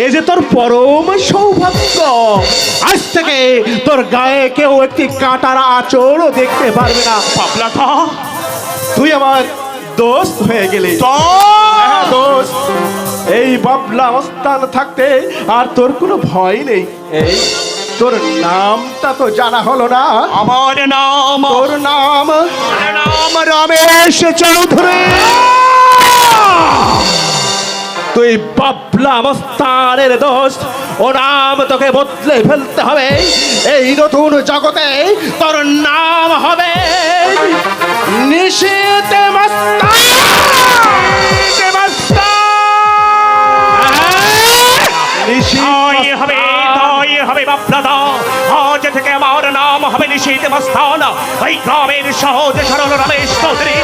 এই যে তোর পরম সৌভাগ্য। আজ থেকে তোর গায়ে কেউ একটি কাঁটার আঁচড়ও দেখতে পারবে না। বাবলাটা তুই আমার দোস্ত হয়ে গেলি। হ্যাঁ, দোস্ত। এই বাবলা অবস্থান থাকতে আর তোর কোনো ভয় নেই। এই তোর নামটা তো জানা হলো না। আমার নাম তোর নাম রমেশ চৌধুরী। তুই বাবলা অবস্থানের দোস্ত, ও নাম তোকে বদলে ফেলতে হবে। এই নতুন জগতে তোর নাম হবে নিশীথ মস্তান। তাই হবে বাবলাদা। আজ থেকে আমার নাম হবে নিশীথ মস্তান। এই গ্রামের সহজ সরল রমেশ চৌধুরী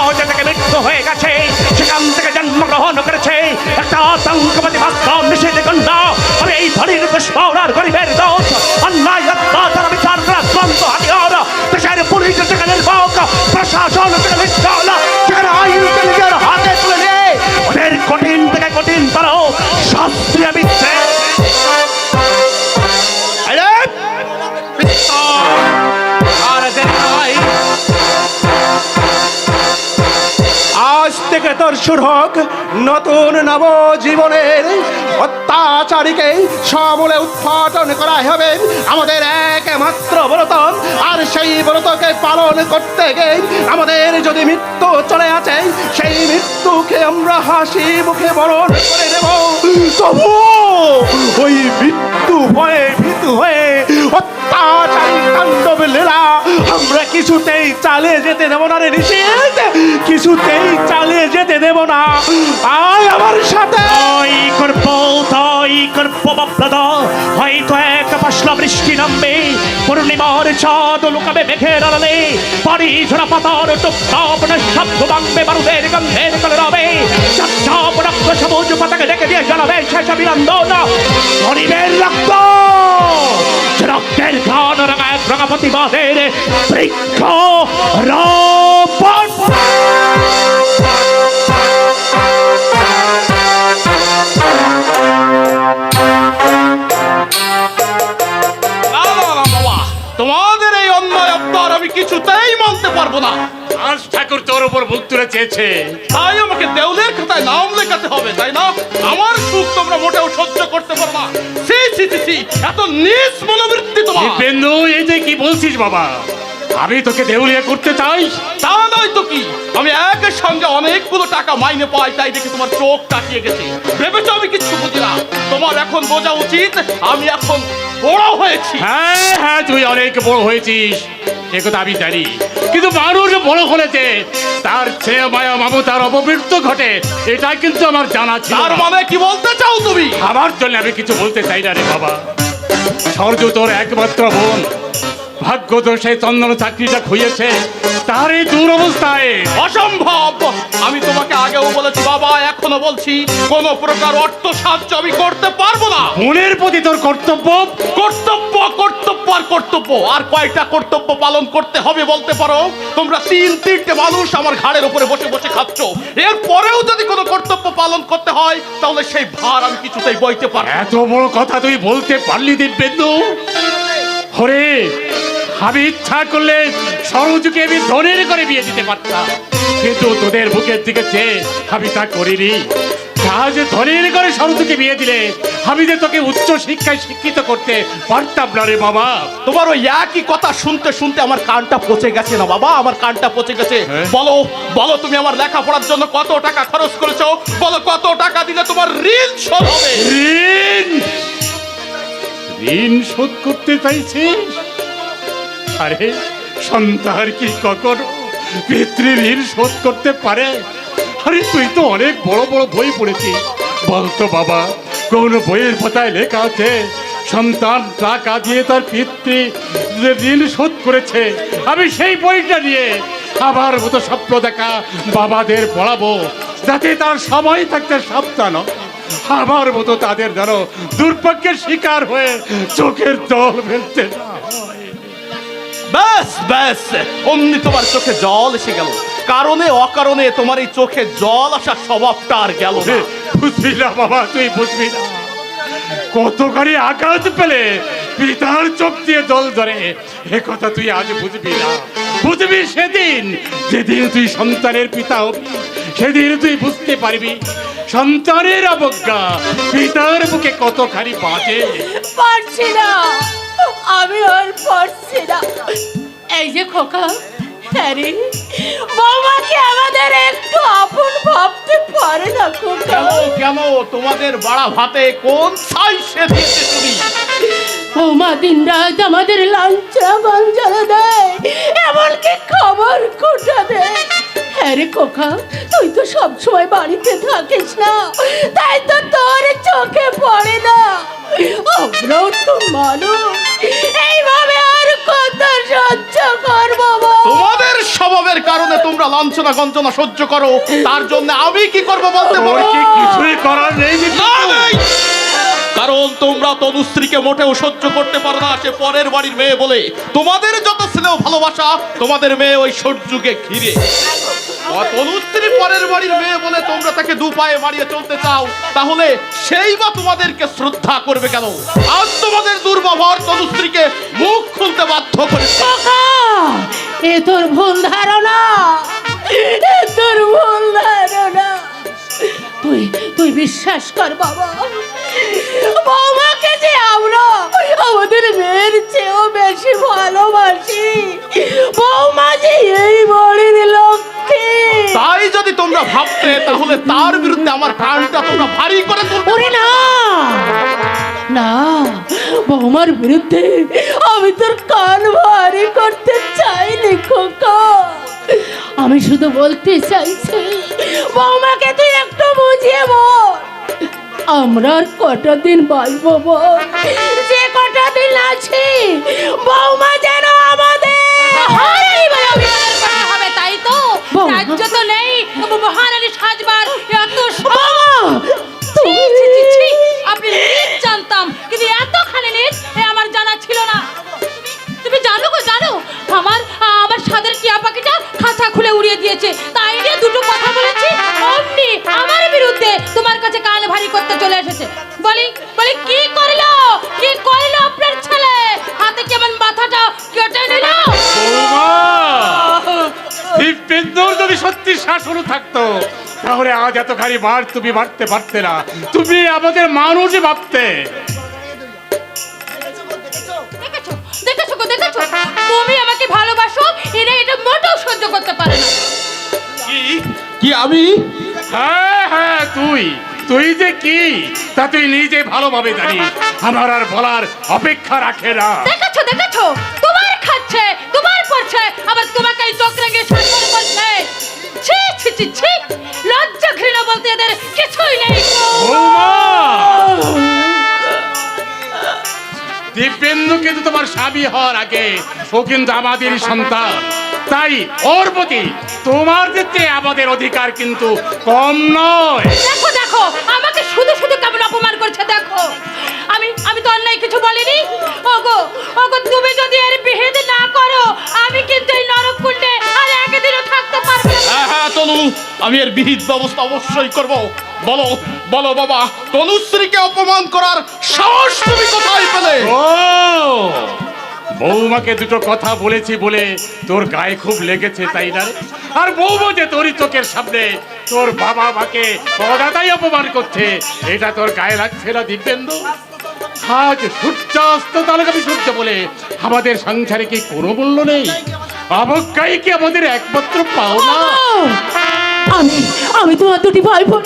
আজ থেকে মৃত্যু হয়ে গেছে, সেখান থেকে জন্মগ্রহণ করেছে একটা আতঙ্কবাদী মস্তান নিশীথ গুন্ডা। আমি এই ধনীর দুষ্পাওনার গরিবের দোষ, অন্যায় অত্যাচার বিচার আক্রান্ত হাতিয়ার। দেশের পুলিশ থেকে নির্বাক, প্রশাসন থেকে নিষ্কাল, সেখানে আইনকে নিজের হাতে তুলে নিয়ে ওদের কঠিন থেকে কঠিনতর শাস্তি আমি চাই। আজ থেকে তোর শুরু হোক নতুন নব জীবনের। অত্যাচারীকে সমূলে উৎপাদন করা হবে আমাদের একমাত্র ব্রত। আর সেই ব্রতকে পালন করতে গিয়ে আমাদের যদি মৃত্যু চলে আসে, সেই মৃত্যুকে আমরা হাসি মুখে বরণ করে দেব। তবু ওই মৃত্যু ভয়ে ভীতু হয়ে অত্যাচারী তাণ্ডব লীলা আমরা কিছুতেই চালিয়ে যেতে দেব না রে নিশীথ, কিছুতেই চালিয়ে যেতে দেব না। আয় আমার সাথে। তাই করবো বাবলাদা। হয়তো এক পাশলা বৃষ্টি নামবে, পূর্ণিমার চাঁদ লুকাবে মেঘের আড়ালে, বাড়ি ঝরা পাতার টুপটাপ শব্দ ভাঙবে বারুদের গন্ধের কলে রবে। চাপ রক্ত সবুজ পাতাকে ডেকে দিয়ে জানাবে শেষ অভিনন্দন গরিবের রক্ত। রক্তের ঘান রাঙা এক রাঙা প্রতিবাদের বৃক্ষ রোপণ। তোমাদের এই অন্যায় অত্যাচার আমি কিছুতেই মানতে পারবো না। আজ ঠাকুর তোর উপর মুখ তুলে চেয়েছে, তাই আমাকে দেউলের খাতায় নাম লেখাতে হবে, তাই না? আমার সুখ তোমরা মোটেও সহ্য করতে পারো না। এত নিজ মনোবৃত্তি তোমার। বেন্দু, এই যে কি বলছিস বাবা? আমি তোকে দেউলিয়া করতে চাই? তা নয় তো কি, আমি একের সঙ্গে অনেকগুলো টাকা মাইনে পাই, তাই দেখে তোমার চোখ তাকিয়ে গেছে। ভেবেছো আমি কিচ্ছু বুঝি না? তোমার এখন বোঝা উচিত আমি এখন বড় হয়েছি। হ্যাঁ, তুই অনেক বড় হয়েছিস, এ কথা আমি জানি। কিন্তু মানুষ বড় হলেছে, তার ছেলে মায়া মমতার অপমৃত্যু ঘটে, এটা কিন্তু আমার জানা ছিল। তার মানে কি বলতে চাও তুমি? আমার জন্য আমি কিছু বলতে চাই না রে বাবা। সরজু তোর একমাত্র বোন, ভাগ্য দোষে চন্দন চাকরিটা খুইয়েছে, তার এই দুরবস্থায়। অসম্ভব! আমি তোমাকে আগেও বলেছি বাবা, এখনো বলছি, কোন প্রকার অর্থ সাহায্য আমি করতে পারবো না। বোনের প্রতি তোর কর্তব্য। কর্তব্য কর্তব্য আর কর্তব্য, আর কয়টা কর্তব্য পালন করতে হবে বলতে পারো? তোমরা তিনটে মানুষ আমার ঘাড়ের উপরে বসে বসে খাচ্ছ, এর পরেও যদি কোনো কর্তব্য পালন করতে হয় তাহলে সেই ভার আমি কিছুতেই বইতে পারবো না। এত বড় কথা তুই বলতে পারলি দিব্যেন্দু? হরে, আমি ইচ্ছা করলে সরজুকে আমি ধনের করে বিয়ে দিতে পারতাম, কিন্তু তোদের বুকের দিকে চেয়ে আমি তা করিনি। আজ ধনের করে সরজুকে বিয়ে দিলে আমি যে তোকে উচ্চ শিক্ষায় শিক্ষিত করতে পারতাম না রে বাবা। তোমার ওই একই কথা শুনতে শুনতে আমার কানটা পচে গেছে না বাবা, আমার কানটা পচে গেছে। বলো বলো, তুমি আমার লেখাপড়ার জন্য কত টাকা খরচ করেছো? বলো, কত টাকা দিলে তোমার ঋণ শোধ হবে? ঋণ শোধ করতে চাইছিস? আরে সন্তান কি কখনো পিতৃ ঋণ শোধ করতে পারে? আরে তুই তো অনেক বড় বড় বই পড়েছিস, বলতো বাবা কোন বইয়ের পাতায় লেখা আছে সন্তান টাকা দিয়ে তার পিতৃ ঋণ শোধ করেছে? আমি সেই বইটা নিয়ে আবার মতো স্বপ্ন দেখা বাবাদের পড়াবো, যাতে তার সময় থাকতে সাবধান আমার মতো তাদের যেন দুর্ভাগ্যের শিকার হয়ে চোখের জল ফেলতে না হয়। ব্যাস ব্যাস, অমনি তোমার চোখে জল এসে গেল। কারণে অকারণে তোমার এই চোখে জল আসার স্বভাবটা আর গেল না। বুঝবি না বাবা, তুই বুঝবি না। কতখানি আঘাত পেলে পিতার চোখ দিয়ে জল ধরে, এ কথা তুই আজ বুঝবি না। বুঝবি সেদিন, যেদিন তুই সন্তানের পিতা হবি, সেদিন তুই বুঝতে পারবি সন্তানের অবজ্ঞা পিতার বুকে কতখানি বাজে। পারছি না, আমি আর পারছি না। এই যে খোকা, আরে বৌমাকে আমাদের একটু আপন ভাবতে পারে না খোকা? কেন কেন তোমাদের বাড়া ভাতে কোন ছাই সে দিয়েছে তুমি? বৌমা দিন রাত আমাদের লাঞ্ছা গঞ্জলা দেয়, এমনকি খবর কোটা দেয়। আরে খোকা, তুই তো সবসময় বাড়িতে থাকিস না, তাই তো তোর চোখে পড়ে না। আমরাও তো মানুষ, এইভাবে আর কত সহ্য করবো বল? তোমাদের স্বভাবের কারণে তোমরা লাঞ্ছনা গঞ্জনা সহ্য করো, তার জন্য আমি কি করব বলতে তোর পারো? কি কিছুই করার নেই না, নেই। কারণ তোমরা তনুশ্রীকে মোটেও সহ্য করতে পারো না, সে পরের বাড়ির মেয়ে বলে। তোমাদের যত স্নেহ ভালোবাসা, তোমাদের মেয়ে ওই সূর্যকে ঘিরে। তনুশ্রী পরের বাড়ির মেয়ে বলে তোমরা তাকে দু পায়ে মারিয়ে চলতে চাও, তাহলে সেই বা তোমাদেরকে শ্রদ্ধা করবে কেন? আজ তোমাদের দুর্ব্যবহার তনুশ্রীকে মুখ খুলতে বাধ্য করেছে। খোকা, এ তোর ভুল ধারণা, এ তোর ভুল ধারণা। তুই তুই বিশ্বাস কর বাবা, বৌমাকে যে আমরা আমাদের মেয়ের চেয়েও বেশি ভালোবাসি। বৌমা যে এই বাড়ির লক্ষ্মী। তাই যদি তোমরা ভাবতে, তাহলে তার বিরুদ্ধে আমার কানটা তোমরা ভারী করে তুলবে। ওরে না না, বৌমার বিরুদ্ধে আমি তোর কান ভারী করতে চাইনি খোকা। আমি শুধু বলতে চাইছি, বৌমাকে তুই একটু বুঝিয়ে বল, আমরা আর কটা দিন বাঁচবো বল? যে কটা দিন আছি, বৌমা যেন আমাদের হবে, তাই তো? বৌমা। রাজ্য তো নেই, মহারানী সাজবার এত বৌমা, ছি, ছি, ছি, ছি। আপনি নিজ জানতাম, কিন্তু এতখানি নিজ আমার জানা ছিল না। তুমি জানো গো, জানো আমার আমার সাদের টিয়া পাখিটা খাঁচা খুলে উড়িয়ে দিয়েছে, তাই নিয়ে দুটো কথা বলেছি, অমনি আমার বিরুদ্ধে তোমার কাছে কান ভারী করতে চলে এসেছে। বলি বলি কি করলো, কি করলো আপনার ছেলে? হাতে কেমন মাথাটা কেটে নিল। দীপেন্দুর যদি সত্যি শাসন থাকতো, তাহলে আজ এতখানি বার তুমি বাড়তে পারতে না, তুমি আমাদের মানুষই ভাবতে। দেখেছো দেখেছো গো, দেখেছো? তুমি আমাকে ভালোবাসো, এরা এটা মোটেও সহ্য করতে পারে না। কি কি আমি? হ্যাঁ হ্যাঁ, তুই যে কি তা তুই নিজে ভালোভাবে জানিস, আমার আর বলার অপেক্ষা রাখে না। দেখেছো দেখেছো, তোমার খাচ্ছে, তোমার পড়ছে, আবার তোমাকে এই চোখ রেখে শাসন করছে। ছি ছি ছি ছি, লজ্জা ঘৃণা বলতে এদের কিছুই নেই। বৌমা, দিব্যেন্দু কিন্তু তোমার স্বামী হওয়ার আগে ও কিন্তু আমাদেরই সন্তান, তাই ওর প্রতি তোমার দিতে আমাদের অধিকার কিন্তু কম নয়। দেখো দেখো, আমাকে শুধু শুধু কেমন অপমান করছে দেখো। আমি তো অন্যায় কিছু বলিনি। ওগো ওগো, তুমি যদি এর বিহিত না করো, আমি কিন্তু এই নরককুণ্ডে আর একদিনও থাকতে পারবো না। হ্যাঁ হ্যাঁ তনু, আমি এর বিহিত ব্যবস্থা অবশ্যই করব। বলো বলো বাবা, তনুশ্রীকে অপমান করার সাহস তুমি কোথায় পেলে? ও, বৌমাকে দুটো কথা বলেছি বলে তোর গায়ে খুব লেগেছে, তাই না রে? আর বৌমা যে তোরই চোখের সামনে তোর বাবা মাকে অদাতাই অপমান করছে, এটা তোর গায়ে লাগছে না দিব্যেন্দু? আজ সূর্যাস্ত তালগামী সূর্য বলে আমাদের সংসারে কি কোনো মূল্য নেই? অবজ্ঞাই কি আমাদের একমাত্র পাওনা? আমি আমি তোমার দুটি ভাই বোন।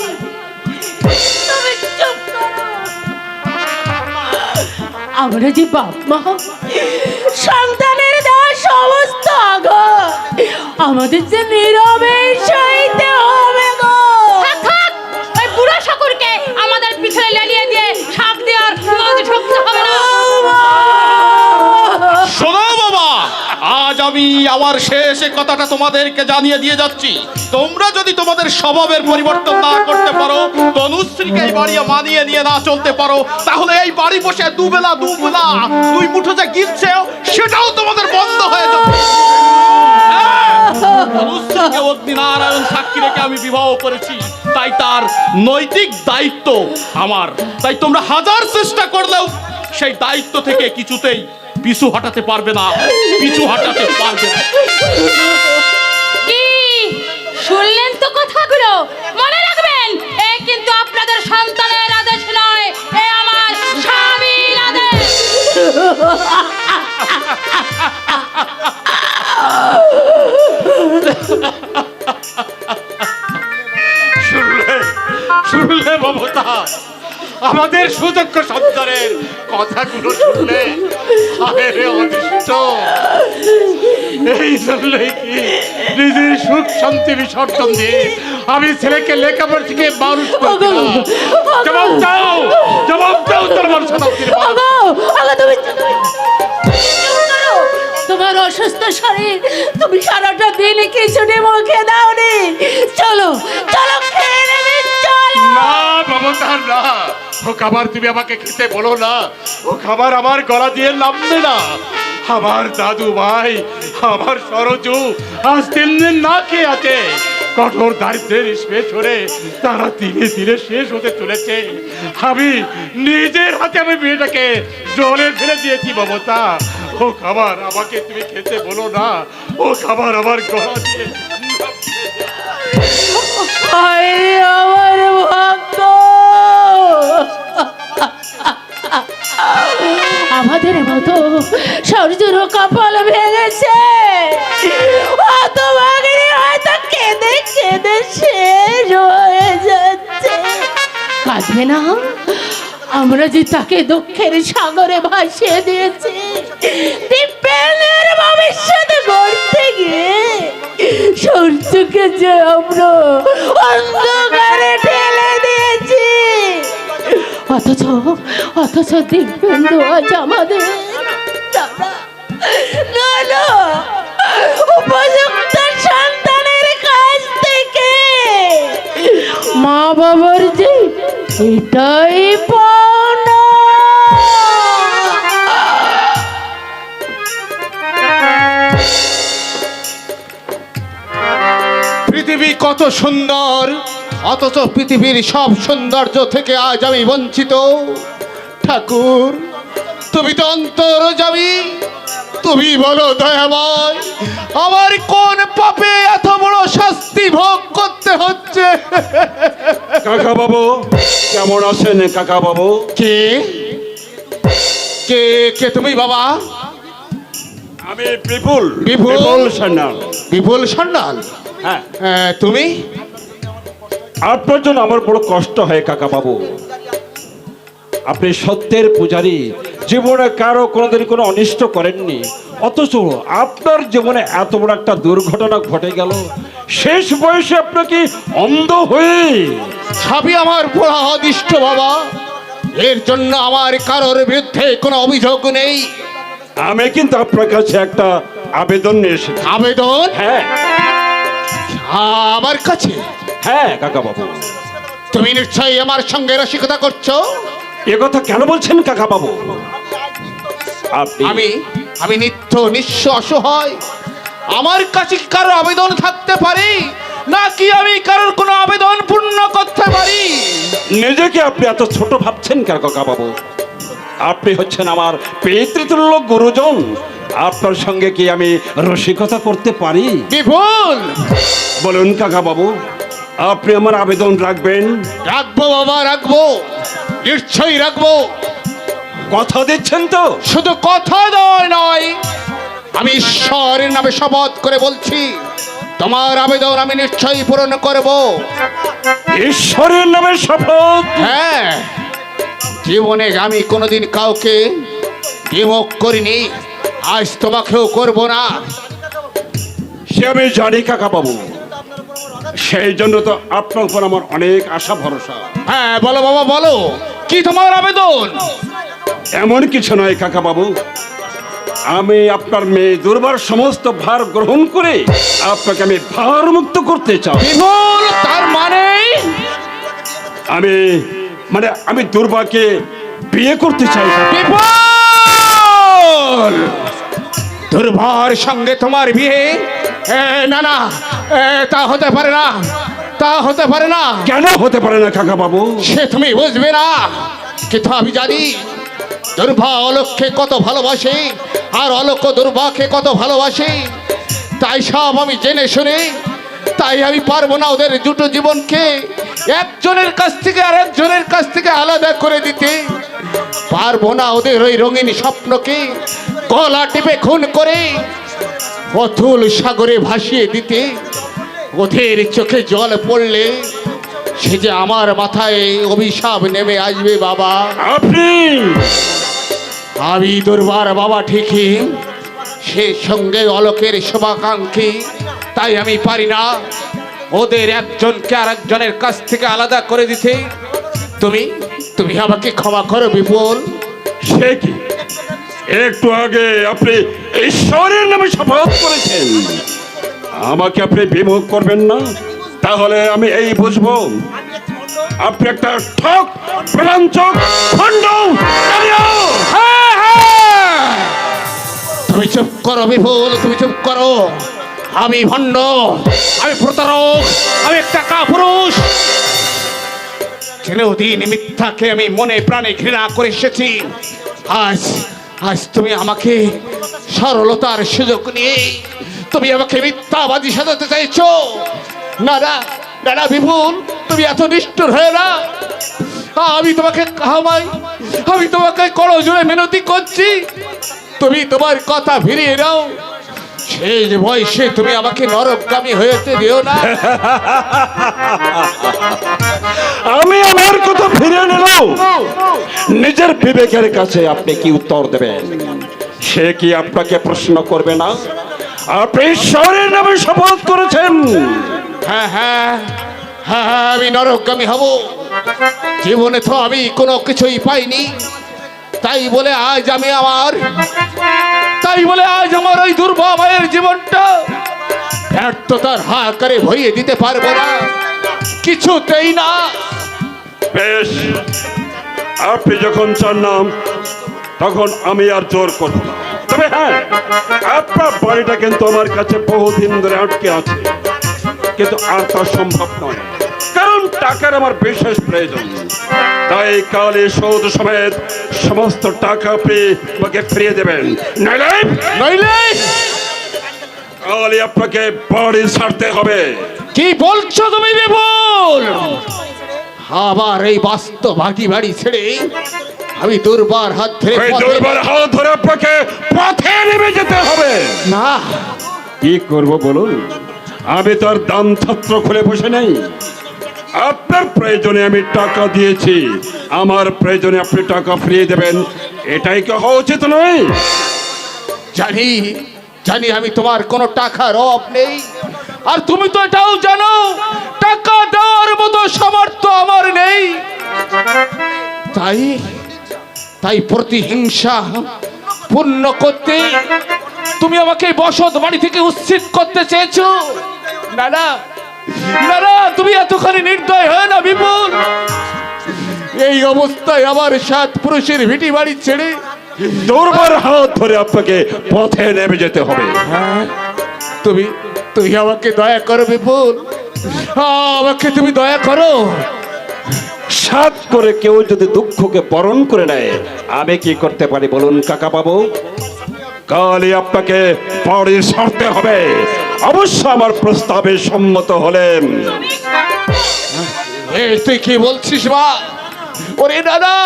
তুমি চুপ করো। আমরা যে বাপ মা, সন্তানের দেওয়া সমস্ত আঘাত আমাদের যে নীরবে সইতে হবে গো। থাক থাক, ওই বুড়ো ঠাকুরকে আমাদের পিছনে লেলিয়ে দিয়ে শাক দেওয়ার তোমাদের শক্তি হবে না। শোনো বাবা, আজ আমি আমি আমার শেষ কথাটা তোমাদেরকে জানিয়ে দিয়ে যাচ্ছি। তোমরা যদি তোমাদের স্বভাবের পরিবর্তন না করতে পারো, তনুশ্রীকে এই বাড়ি মানিয়ে নিয়ে না চলতে পারো, তাহলে এই বাড়ি বসে দুবেলা দুই মুঠো যে গিলছে সেটাও তোমাদের বন্ধ হয়ে যাবে। তনুশ্রীকে অগ্নিনারায়ণ সাক্ষী রেখে আমি বিবাহ করেছি, তাই তার নৈতিক দায়িত্ব আমার। তাই তোমরা হাজার চেষ্টা করলেও সেই দায়িত্ব থেকে কিছুতেই পিছু হটাতে পারবে না, পিছু হটাতে পারবে না। কি শুনলেন তো কথাগুলো? মনে রাখবেন, এ কিন্তু আপনাদের সন্তানের আদেশ নয়, এ আমার স্বামীর আদেশ। শুনলে মমতা, আমাদের সুযোগ্য সন্তানের কথাগুলো শুনলে হায় রে অদৃষ্ট। এই জন্যই কি নিজের সুখ শান্তি বিসর্জন দিয়ে আমি ছেলেকে লেখাপড়া থেকে মানুষ করতে না। জবাব দাও, জবাব দাও তোর শতাব্দীর বাপ। তুমি চুপ করো। তোমার অসুস্থ শরীর, তুমি সারাটা দিন কিছুটি মুখে দাওনি। চলো চলো খেয়ে নেবে, চলো। না মমতা না, ও খাবার তুমি আমাকে খেতে বলো না। ও খাবার আমার গলা দিয়ে নামবে না। আমার দাদু ভাই, আমার সরজু আজ 3 দিন না খেয়ে আছে। কঠোর দারিদ্রের স্পেস করে তারা ধীরে ধীরে শেষ হতে চলেছে। আমি নিজের হাতে আমি মেয়েটাকে জলে ফেলে দিয়েছি মমতা। ও খাবার আমাকে তুমি খেতে বলো না। ও খাবার আমার গলা দিয়ে হায় আমার ভক্ত, আমাদের মতো সূর্যের কপাল ভেঙেছে। তোমাকে হয়তো কেঁদে কেঁদে শেষ হয়ে যাচ্ছে। কাঁদবে না, আমরা যে তাকে দুঃখের সাগরে ভাসিয়ে দিয়েছি। দীপেনের ভবিষ্যৎ গড়তে গিয়ে সূর্যকে যে আমরা অন্ধকারে ঠেলে দিয়েছি। অথচ দিব্যেন্দু আজ আমাদের উপযুক্ত সন্তানের কাছ থেকে মা বাবার যে এটাই পাওনা। পৃথিবী কত সুন্দর, অথচ পৃথিবীর সব সৌন্দর্য থেকে আজ আমি বঞ্চিত। ঠাকুর, তুমি তো অন্তর্যামী, তুমি বলো দয়াময়, আমার কোন পাপে এত বড় শাস্তি ভোগ করতে হচ্ছে? কাকা বাবু কেমন আছেন? কাকা বাবু, কে কে কে তুমি বাবা? আমি বিপুল বিপুল? বিপুল সান্যাল। বিপুল সান্যাল? হ্যাঁ, তুমি? আপনার জন্য আমার বড় কষ্ট হয় কাকা বাবু। আপনি সত্যের পূজারী, জীবনে কারো কোনোদিন কোনো অনিষ্ট করেননি, অথচ আপনার জীবনে এত বড় একটা দুর্ঘটনা ঘটে গেল। শেষ বয়সে আপনাকে অন্ধ হয়ে। সবই আমার পোড়া অদিষ্ট বাবা। এর জন্য আমার কারোর বিরুদ্ধে কোনো অভিযোগ নেই। আমি কিন্তু আপনার কাছে একটা আবেদন নিয়ে এসেছি। আবেদন? হ্যাঁ আমার কাছে? হ্যাঁ কাকা বাবু। তুমি নিশ্চয়ই আমার সঙ্গে রসিকতা করছো। এ কথা কেন বলছেন কাকা বাবু? আমি আমি নিত্য নিঃস্ব অসহায়। আমার কাছে কারো আবেদন থাকতে পারে নাকি আমি কারোর কোনো আবেদন পূর্ণ করতে পারি? নিজেকে আপনি এত ছোট ভাবছেন কেন কাকা বাবু? আপনি হচ্ছেন আমার পিতৃতুল্য গুরুজন। আপনার সঙ্গে কি আমি রসিকতা করতে পারি? বিপুল, বলুন কাকা বাবু, আপনি আমার আবেদন রাখবেন? রাখবো বাবা, রাখবো, নিশ্চয়ই রাখবো। কথা দিচ্ছেন তো? শুধু কথা নয়, আমি ঈশ্বরের নামে শপথ করে বলছি, তোমার আবেদন আমি নিশ্চয়ই পূরণ করব। ঈশ্বরের নামে শপথ? হ্যাঁ, জীবনে আমি কোনোদিন কাউকে বিমুখ করিনি, আজ তোমাকেও করব না। সে আমি জানি কাকা বাবু, সেই জন্য তো আপনার উপর আমার অনেক আশা ভরসা। হ্যাঁ বলো বাবা, বলো কি তোমার আবেদন? এমন কিছু নয় কাকা বাবু, আমি আপনার মেয়ে দুর্বার সমস্ত ভার গ্রহণ করে আপনাকে আমি ভার মুক্ত করতে চাই। বিপুল, তার মানে আমি দুর্বাকে বিয়ে করতে চাই। বিপুল, দুর্বার সঙ্গে তোমার বিয়ে? না না, তা হতে পারে না, তা হতে পারে না। কেন হতে পারে না কাকা বাবু? সে তুমি বুঝবে না, কিন্তু আমি জানি দুর্ভা অলোককে কত ভালোবাসে, আর অলোক দুর্ভাকে কত ভালোবাসে। তাই সব আমি জেনে শুনে, তাই আমি পারবো না ওদের দুটো জীবনকে একজনের কাছ থেকে আর একজনের কাছ থেকে আলাদা করে দিতে। পারবো না ওদের ওই রঙিন স্বপ্নকে গলা টিপে খুন করে অথুল সাগরে ভাসিয়ে দিতে। ওদের চোখে জল পড়লে সে যে আমার মাথায় অভিশাপ নেমে আসবে বাবা। আমি দুর্বার বাবা ঠিকই, সে সঙ্গে অলোকের শুভাকাঙ্ক্ষী, তাই আমি পারি না ওদের একজনকে আর একজনের কাছ থেকে আলাদা করে দিতে। তুমি তুমি আমাকে ক্ষমা করো বিপুল। সে কি, একটু আগে আপনি ঈশ্বরের নামে শপথ করেছেন আমাকে আপনি বিমুখ করবেন না? তাহলে আমি এই বুঝবো আপনি একটা ঠক প্রলাঞ্চক ভণ্ড। তুমি চুপ করো বিপুল, তুমি চুপ করো। আমি ভণ্ড, আমি প্রতারক, আমি একটা কাপুরুষ। চিরদিন মিথ্যাকে আমি মনে প্রাণে ঘৃণা করে এসেছি। আজ আজ তুমি আমাকে সরলতার সুযোগ নিয়ে তুমি আমাকে মিথ্যাবাদী সাজাতে চাইছো। না না না না বিপুল, তুমি এত নিষ্ঠুর হয়ে না। আমি তোমাকে কামাই, আমি তোমাকে করজোড়ে মিনতি করছি, তুমি তোমার কথা ফিরিয়ে নাও। শেষ বয়সে তুমি আমাকে নরকগামী হয়েতে দিও না। আমি আমার কথা ফিরে নিলাম। নিজের বিবেকের কাছে আপনি কি উত্তর দেবেন? সে কি আপনাকে প্রশ্ন করবে না? আপনি ঈশ্বরের নামে শপথ করেছেন। হ্যাঁ হ্যাঁ হ্যাঁ, আমি নরকগামী হব। জীবনে তো আমি কোনো কিছুই পাইনি, তাই বলে আজ আমার ওই দুর্বা মায়ের জীবনটা ব্যর্থতার হাহাকারে ভরিয়ে দিতে পারবো না, কিছুতেই না। বেশ, আপনি যখন চান না তখন আমি আর জোর করব না। তবে হ্যাঁ, আপনার বাড়িটা কিন্তু আমার কাছে বহুদিন ধরে আটকে আছে, কিন্তু আর তা সম্ভব নয়, কারণ টাকার আমার বিশেষ প্রয়োজন। তাই কালে সৌদ সমেত সমস্ত টাকা আপনি আমাকে ফিরিয়ে দেবেন, নইলে কালে আপনাকে বাড়ি ছাড়তে হবে। কি বলছো তুমি বিপুল? আবার এই বাস্তব বাড়ি ছেড়ে আমি দুর্বার হাত ধরে আপনাকে পথে নেমে যেতে হবে। না, কি করব বলুন? আমি তো আর দান ছত্র খুলে বসে নেই। আপনার প্রয়োজনে আমি টাকা দিয়েছি, আমার প্রয়োজনে আপনি টাকা ফিরিয়ে দেবেন, এটাই কি হওয়া উচিত নয়? জানি জানি আমি তোমার কোনো টাকার অভাব নেই, আর তুমি তো এটাও জানো টাকা দেওয়ার মতো সামর্থ্য আমার নেই। তাই তাই প্রতিহিংসা পূর্ণ করতে তুমি আমাকে বসত বাড়ি থেকে উচ্ছেদ করতে চেয়েছো। না না না না, তুমি এতখানি নির্দয় হয় না বিপুল। এই অবস্থায় আমার 7 পুরুষের ভিটি বাড়ি ছেড়ে দুর্বার হাত ধরে আপনাকে পথে নেমে যেতে হবে। তুমি তুমি আমাকে দয়া করো বিপুল, আমাকে তুমি দয়া করো। সাত করে কেউ যদি দুঃখকে বরণ করে নেয়, আমি কি করতে পারি বলুন কাকা বাবু? কালই আপনাকে বাড়ি ছাড়তে হবে, অবশ্য আমার প্রস্তাবে সম্মত হলেন। এই তুই কি বলছিস মা? ওরে দাদা,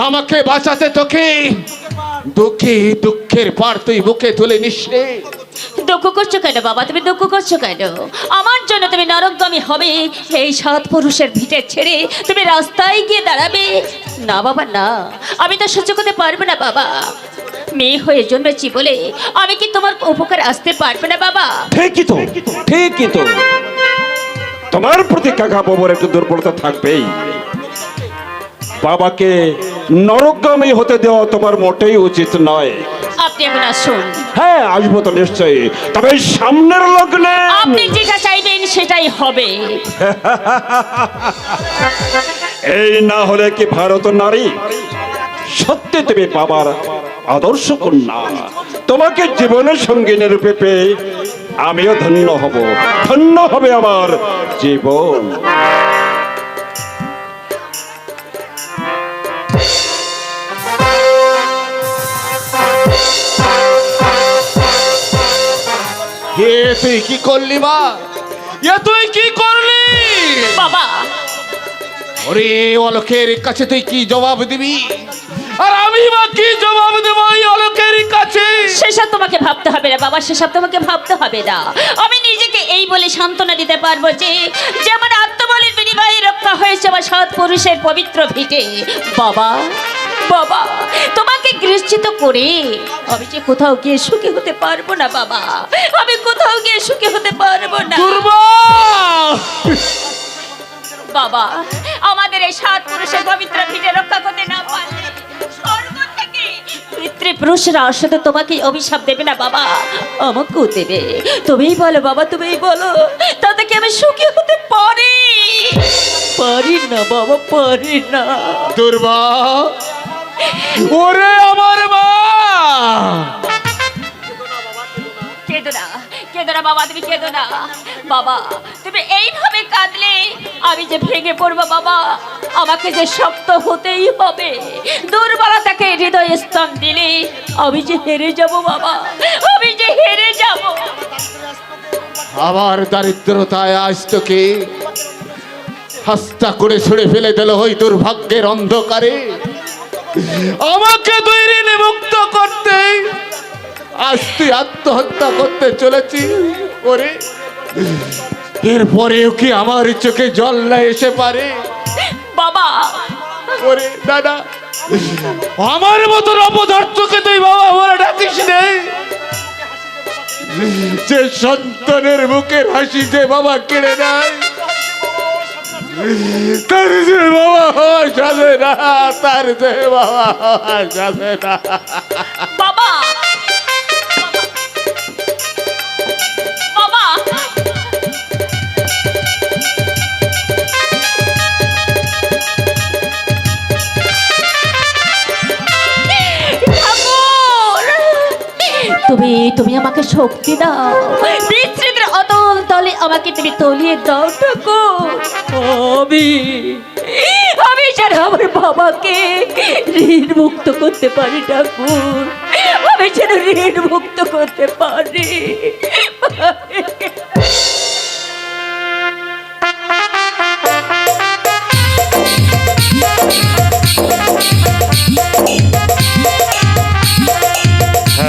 আমাকে বাঁচাতে তোকে দুঃখের পার তুই বুকে তুলে নিস রে। দুঃখ করছো কেন বাবা? তুমি দুঃখ করছো কেন? আমার জন্য তুমি নরকগামী হবে, এই 7 পুরুষের ভিটে ছেড়ে তুমি রাস্তায় গিয়ে দাঁড়াবে? না বাবা না, আমি তো সহ্য করতে পারবো না বাবা। মেয়ে হয়ে জন্মেছি বলে আমি কি তোমার উপকার আসতে পারবে না বাবা? ঠিকই তো, তোমার প্রতি কাকা বাবুর একটু দুর্বলতা থাকবেই। বাবাকে নরকগামী হতে দেওয়া তোমার মোটেই উচিত নয়। আপনি এখন আসুন। হ্যাঁ, আসবো তো নিশ্চয়ই, তবে সামনের লগ্নে। আপনি যেটা চাইবেন সেটাই হবে। এই না হলে কি ভারত নারী? সত্যি তুমি বাবার আদর্শ কন্যা। তোমাকে জীবনের সঙ্গিনী রূপে পেয়ে আমিও ধন্য হব, ধন্য হবে আমার জীবন। এ তুই কি করলি মা? এ তুই কি করলি? বাবা, ওরে অলোকের কাছে তুই কি জবাব দিবি? আর আমি বা কি জবাব দেব এই অলোকের কাছে? সেসব তোমাকে ভাবতে হবে না বাবা, সেসব তোমাকে ভাবতে হবে না। আমি নিজেকে এই বলে সান্ত্বনা দিতে পারবো যে আমার আত্মবলের বিনিময়ে রক্ষা হয়েছে আমার সৎ পুরুষের পবিত্র ভিটে। বাবা, বাবা, তোমাকে গৃহস্থিত করে আমি যে কোথাও গিয়ে সুখী হতে পারবো না বাবা, আমি কোথাও গিয়ে সুখী হতে পারবো না বাবা। আমাদের এই সৎ পুরুষের পবিত্র ভিটে রক্ষা করতে না পারলে স্বর্গ থেকে পিতৃপুরুষরা শুধু তোমাকে অভিশাপ দেবে না বাবা, আমাকেও দেবে। তুমিই বলো বাবা, তুমিই বলো, তাতে কি আমি সুখী হতে পারি? পারি না বাবা, পারি না। দুর্বা, ওরে আমার মা, কেঁদো না, কেঁদো না বাবা, তুমি কেঁদো না বাবা। তুমি এইভাবে কাঁদলে আমি যে ভেঙে পড়বো বাবা, আমাকে যে শক্ত হতেই হবে। দুর্বলতাকে হৃদয় স্থান দিলে আমি যে হেরে যাব বাবা, আমি যে হেরে যাব। আমার দারিদ্রতায় আজ তোকে হাস্তা করে ছুড়ে ফেলে দিল ওই দুর্ভাগ্যের অন্ধকারে। আমাকে তুই ঋণে মুক্ত করতে আজ তুই আত্মহত্যা করতে চলেছি। ওরে, এরপরেও কি আমার চোখে জল না এসে পারে বাবা? ওরে দাদা, আমার মতন অপদার্থকে তুই বাবা বলে ডাকিস নে। যে সন্তানের মুখের হাসি যে বাবা কেড়ে নেয়, তার যে বাবা হওয়া যাবে না, তার যে বাবা হওয়া যাবে না। বাবা, বাবা, তুমি তুমি আমাকে শক্তি দাও, বিচ্ছেদের অতল তলে আমাকে তুমি তলিয়ে দাও ঠাকুর। আমি যেন আমার বাবাকে ঋণ মুক্ত করতে পারি ঠাকুর, আমি যেন ঋণ মুক্ত করতে পারি।